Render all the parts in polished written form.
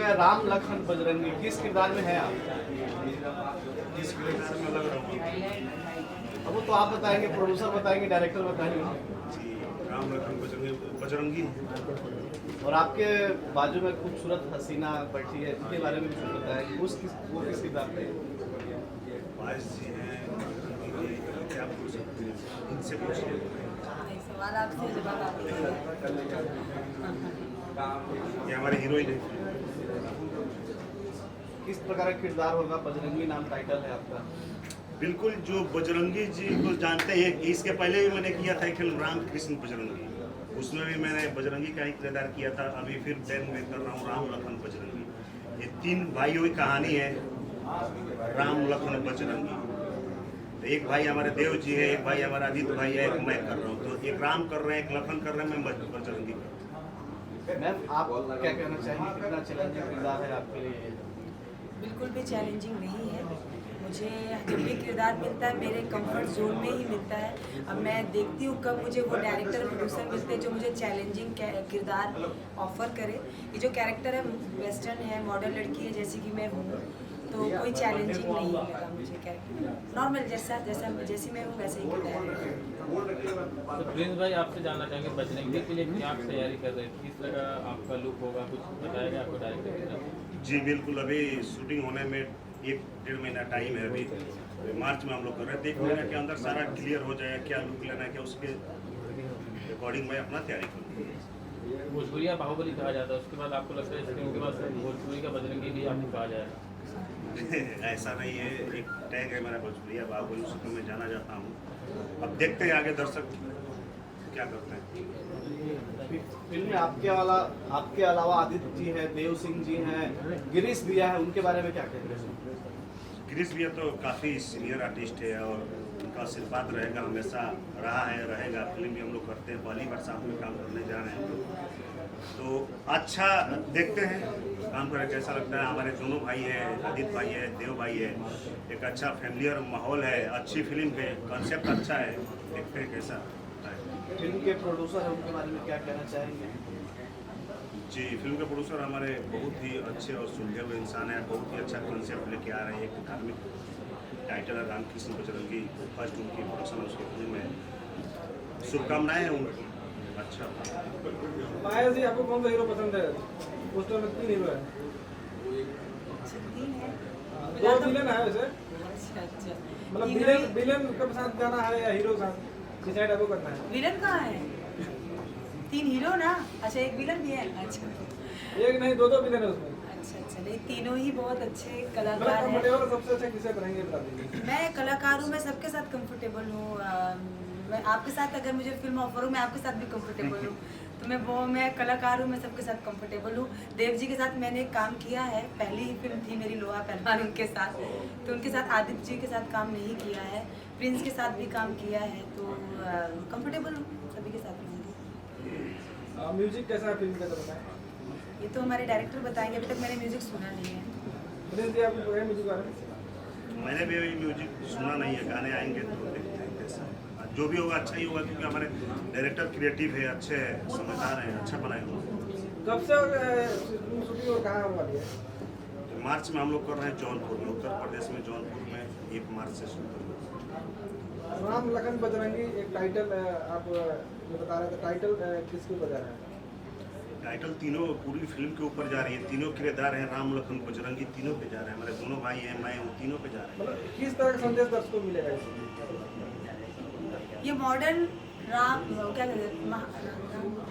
है राम लखन बजरंगी, किस किरदार में है आप? जिस किरदार में लग रहा हूँ अब वो तो आप बताएंगे, प्रोड्यूसर बताएंगे, डायरेक्टर बताएंगे। जी, राम लखन बजरंगी। और आपके बाजू में खूबसूरत हसीना बैठी है, इनके बारे में कुछ बताएं, वो किस किरदार पे? वाइस जी हैं, क्या पूछ सकते हैं, इनसे पूछिए। सवाल आपसे जवाब आपसे। ये हमारे हीरोइन है। किस प्रकार का किरदार होगा? बजरंगी नाम टाइटल है आपका। बिल्कुल, जो बजरंगी जी को जानते हैं, इसके पहले भी मैंने किया था एक फिल्म राम कृष्ण बजरंगी, उसमें भी मैंने बजरंगी का ही किरदार किया था। अभी फिर बैन में कर रहा हूँ राम लखन बजरंगी। ये तीन भाइयों की कहानी है, राम लखन बजरंगी। तो एक भाई हमारे देव जी है, एक भाई हमारा आदित्य भाई है, एक मैं कर रहा हूँ। तो एक राम कर रहे हैं, एक लखन कर रहे हैं, मैं बजरंगी कर रहा हूँ। मैम, आप क्या कहना चाहेंगे, कितना चैलेंजिंग किरदार है आपके लिए? बिल्कुल भी चैलेंजिंग नहीं है। मुझे जब भी किरदार मिलता है मेरे कंफर्ट जोन में ही मिलता है। अब मैं देखती हूँ कब मुझे वो डायरेक्टर और प्रोड्यूसर मिलते हैं जो मुझे चैलेंजिंग किरदार ऑफर करे। ये जो कैरेक्टर है वेस्टर्न है, मॉडर्न लड़की है जैसी कि मैं हूँ, तो कोई चैलेंजिंग नहीं लगा मुझे कैरेक्टर। नॉर्मल जैसी मैं हूँ वैसे ही किरदार है। तो प्रिंस भाई, आपसे जानना चाहेंगे बजरंगी के लिए क्या आप तैयारी कर रहे हैं, किस तरह आपका लुक होगा, कुछ बताएगा आपको डायरेक्टर की तरफ? जी बिल्कुल, अभी शूटिंग होने में 1-1.5 महीना टाइम है। अभी मार्च में हम लोग कर रहे हैं। 1 महीने के अंदर सारा क्लियर हो जाएगा, क्या लुक लेना है, क्या उसके अकॉर्डिंग मैं अपना तैयारी करूँगा। भोजपुरिया बाहुबली कहा जाता है, उसके बाद आपको लगता है इस फिल्म के बाद भोजपुरी का बजरंगी भी आपको कहा जाएगा? ऐसा नहीं है, एक टैग है मेरा भोजपुरिया बाहुबली, उसको मैं जाना जाता हूँ। अब देखते हैं आगे दर्शक क्या करते हैं। फिल्म में आपके अलावा आदित्य जी है, देव सिंह जी हैं, गिरीश भैया है, उनके बारे में क्या कहते हैं? गिरीश भैया तो काफ़ी सीनियर आर्टिस्ट है और उनका आशीर्वाद रहेगा, हमेशा रहा है, रहेगा। फिल्म भी हम लोग करते हैं, पहली बार साथ में काम करने जा रहे हैं हम लोग, तो अच्छा देखते हैं काम करके कैसा लगता है। हमारे दोनों भाई हैं, आदित्य भाई है, देव भाई है, एक अच्छा फैमिलियर माहौल है, अच्छी फिल्म है, कॉन्सेप्ट अच्छा है, देखते हैं कैसा होता है। फिल्म के प्रोड्यूसर हैं, उनके बारे में क्या कहना चाहेंगे? जी, फिल्म के प्रोड्यूसर हमारे बहुत ही अच्छे और सुलझे हुए इंसान हैं, बहुत ही अच्छा कॉन्सेप्ट लेके आ रहे हैं। एक धार्मिक टाइटल है रामकृष्ण बजरंगी, फर्स्ट उनकी प्रोडक्शन है उसकी फिल्म है। शुभकामनाएं हैं उनको। अच्छा पायल जी, आपको कौन सा हीरो पसंद है? पोस्टर में 3 हीरो है। तीन है। 2 विलेन है वैसे, अच्छा। मतलब विलेन के साथ जाना है या हीरो के साथ, डिसाइड आपको करना है। विलन कहाँ है? 3 हीरो ना? अच्छा, एक विलन भी है। अच्छा एक नहीं, 2 विलेन है उसमें। अच्छा, नहीं तीनों ही बहुत अच्छे मतलब कलाकार हैं। कंफर्टेबल सबसे अच्छा किसे करेंगे बता दीजिए। मैं कलाकार हूँ, मैं सबके साथ कंफर्टेबल हूँ। मैं आपके साथ अगर मुझे फिल्म ऑफर हो, मैं आपके साथ भी कंफर्टेबल हूँ। तो मैं कलाकार हूँ, मैं सबके साथ कंफर्टेबल हूँ। देव जी के साथ मैंने काम किया है, पहली ही फिल्म थी मेरी लोहा पहलवान उनके साथ, तो उनके साथ आदित्य जी के साथ काम नहीं किया है। प्रिंस के साथ भी काम किया है, तो कंफर्टेबल हूँ, सभी के साथ रहूँगी। म्यूजिक कैसा है फिल्म का, तो बताएं। ये तो हमारे डायरेक्टर बताएंगे, अभी तक मैंने म्यूजिक सुना नहीं है। प्रिंस जी, आपको पता है म्यूजिक बारे में? मैंने भी अभी म्यूजिक सुना नहीं है, गाने आएंगे तो देखते हैं कैसा है। जो भी होगा अच्छा ही होगा, क्योंकि हमारे डायरेक्टर क्रिएटिव है, अच्छे हैं, समझदार हैं, अच्छा बनाए होंगे। कब से शूटिंग और कहाँ होने वाली है? तो मार्च में हम लोग कर रहे हैं जौनपुर में, उत्तर प्रदेश में जौनपुर में 1 मार्च से शुरू कर रहे हैं। राम लखन बजरंगी एक टाइटल आप जो बता रहे थे, टाइटल किसके ऊपर जा रहा है? टाइटल तीनों पूरी फिल्म के ऊपर जा रही है, तीनों किरदार हैं, राम लखन बजरंगी तीनों पे जा रहे हैं। हमारे दोनों भाई हैं, मैं हूँ, तीनों पे जा रहे हैं। मतलब किस तरह का संदेश दर्शकों को मिलेगा इसमें? ये मॉडर्न क्या कहते हैं,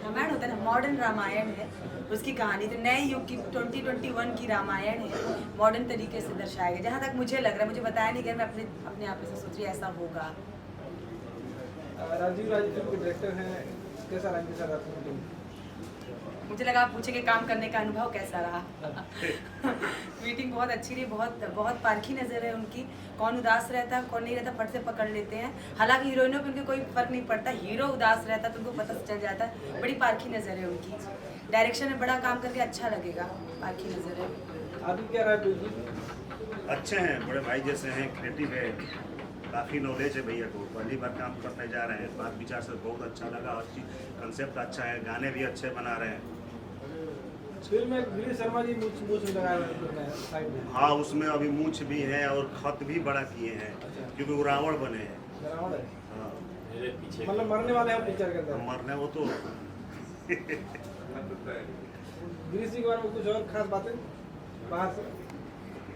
रामायण होता है ना, मॉडर्न रामायण है उसकी कहानी। तो नए युग की 2021 की रामायण है, मॉडर्न तरीके से दर्शाया गया। जहाँ तक मुझे लग रहा है, मुझे बताया नहीं गया, मैं अपने आप से सोच रही ऐसा होगा। राजीव राज फिल्म के डायरेक्टर हैं, कैसा रहा इनके साथ आपकी मीटिंग? मुझे लगा आप पूछेंगे काम करने का अनुभव कैसा रहा। मीटिंग बहुत अच्छी रही, बहुत पारखी नज़र है उनकी। कौन उदास रहता कौन नहीं रहता फट से पकड़ लेते हैं। हालांकि हीरोइनों पे उनके कोई फर्क नहीं पड़ता, हीरो उदास रहता तो उनको पता चल जाता है। बड़ी पारखी नज़र है उनकी, डायरेक्शन में बड़ा काम करके अच्छा लगेगा, पारखी नज़र है। आदि क्या रहा है? अच्छे हैं, बड़े भाई जैसे हैं, क्रिएटिव है, काफ़ी नॉलेज है भैया को, पहली बार काम करने जा रहे हैं। बात विचार से बहुत अच्छा लगा और कंसेप्ट अच्छा है, गाने भी अच्छे बना रहे हैं। फिल्म में गिरीश शर्मा जी मूछ मूछ लगाए हुए हैं साइड में। हाँ, उसमें अभी मूछ भी है और खत भी बड़ा किए हैं, क्योंकि वो रावण बने हैं। रावण है, हाँ, मतलब मरने वाले हैं पिक्चर के अंदर। मरने वो तो गिरीश जी के बारे में कुछ और खास बातें बाहर से?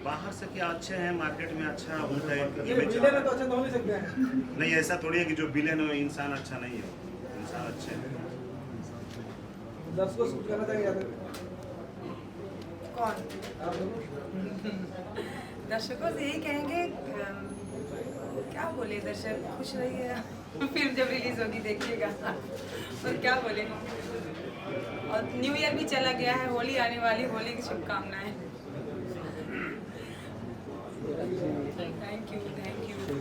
बाहर से क्या अच्छे हैं, मार्केट में अच्छा उनका एक ये image विलेन है आ तो रहा अच्छा तो हो नहीं सकते हैं। है। नहीं, ऐसा थोड़ी है कि जो विलेन है इंसान अच्छा नहीं है, इंसान अच्छे हैं। दर्शकों से कुछ कहना चाहेंगे याद कौन? आप दोनों? दर्शकों से यही कहेंगे क्या बोले दर्शक, खुश रहिए। फिल्म जब रिलीज होगी देखिएगा। और क्या बोले। और न्यू ईयर भी चला गया है, होली आने वाली, होली की शुभकामनाएं। Thank you.